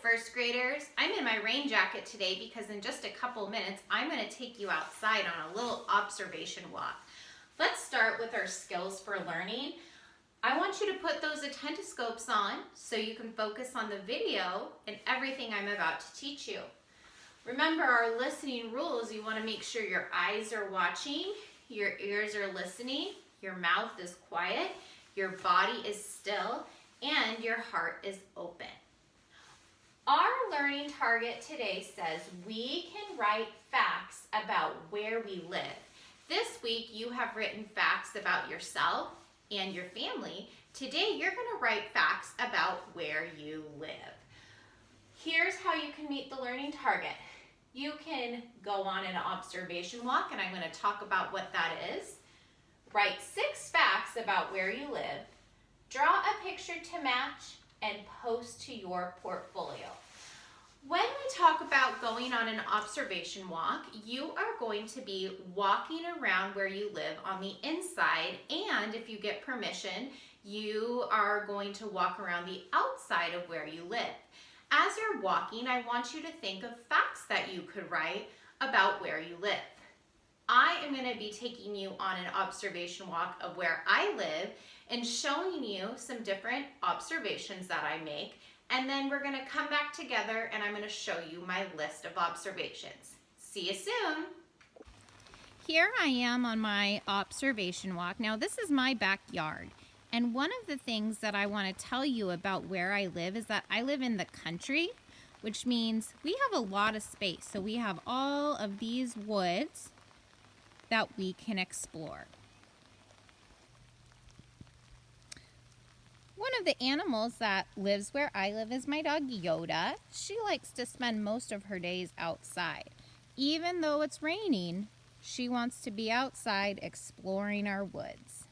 first graders. I'm in my rain jacket today because in just a couple minutes, I'm going to take you outside on a little observation walk. Let's start with our skills for learning. I want you to put those attendoscopes on so you can focus on the video and everything I'm about to teach you. Remember our listening rules. You want to make sure your eyes are watching, your ears are listening, your mouth is quiet, your body is still, and your heart is open. Our learning target today says we can write facts about where we live. This week you have written facts about yourself and your family. Today you're going to write facts about where you live. Here's how you can meet the learning target. You can go on an observation walk, and I'm going to talk about what that is. Write 6 facts about where you live. Draw a picture to match and post to your portfolio. When we talk about going on an observation walk, you are going to be walking around where you live on the inside, and if you get permission, you are going to walk around the outside of where you live. As you're walking, I want you to think of facts that you could write about where you live. I am going to be taking you on an observation walk of where I live and showing you some different observations that I make, and then we're going to come back together and I'm going to show you my list of observations. See you soon! Here I am on my observation walk. Now this is my backyard, and one of the things that I want to tell you about where I live is that I live in the country, which means we have a lot of space. So we have all of these woods that we can explore. One of the animals that lives where I live is my dog Yoda. She likes to spend most of her days outside. Even though it's raining, she wants to be outside exploring our woods.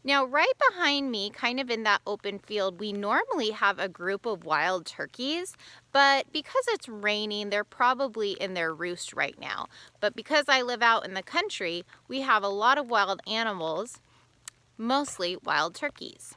Now, right behind me, kind of in that open field, we normally have a group of wild turkeys, but because it's raining, they're probably in their roost right now. But because I live out in the country, we have a lot of wild animals, mostly wild turkeys.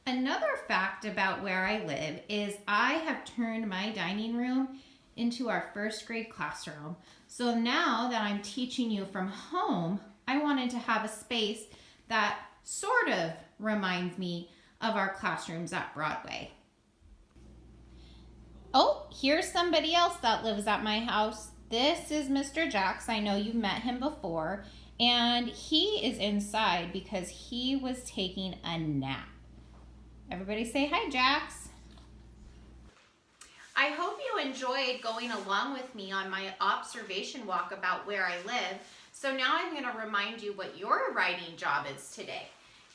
Another fact about where I live is I have turned my dining room into our first grade classroom. So now that I'm teaching you from home, I wanted to have a space that sort of reminds me of our classrooms at Broadway. Oh, here's somebody else that lives at my house. This is Mr. Jax. I know you've met him before, and he is inside because he was taking a nap. Everybody say hi, Jax. I hope you enjoyed going along with me on my observation walk about where I live. So now I'm going to remind you what your writing job is today.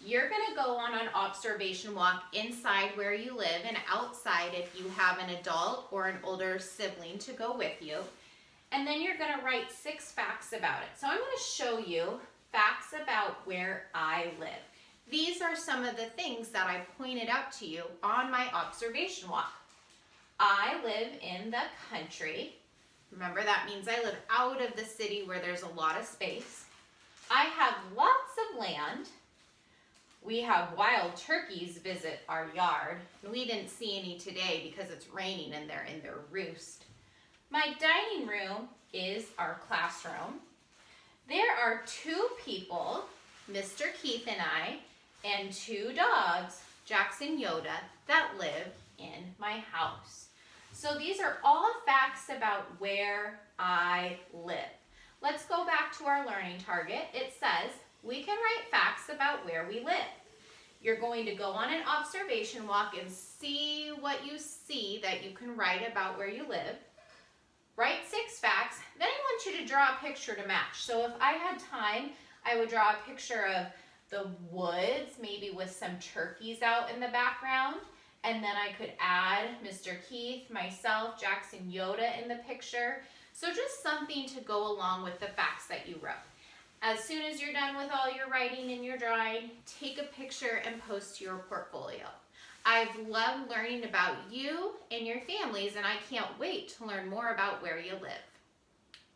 You're going to go on an observation walk inside where you live and outside if you have an adult or an older sibling to go with you. And then you're going to write 6 facts about it. So I'm going to show you facts about where I live. These are some of the things that I pointed out to you on my observation walk. I live in the country. Remember, that means I live out of the city where there's a lot of space. I have lots of land. We have wild turkeys visit our yard. We didn't see any today because it's raining and they're in their roost. My dining room is our classroom. There are 2 people, Mr. Keith and I, and 2 dogs, Jax and Yoda, that live in my house. So these are all facts about where I live. Let's go back to our learning target. It says we can write facts about where we live. You're going to go on an observation walk and see what you see that you can write about where you live. Write 6 facts. Then I want you to draw a picture to match. So if I had time, I would draw a picture of the woods, maybe with some turkeys out in the background. And then I could add Mr. Keith, myself, Jax, and Yoda in the picture. So just something to go along with the facts that you wrote. As soon as you're done with all your writing and your drawing, take a picture and post to your portfolio. I've loved learning about you and your families, and I can't wait to learn more about where you live.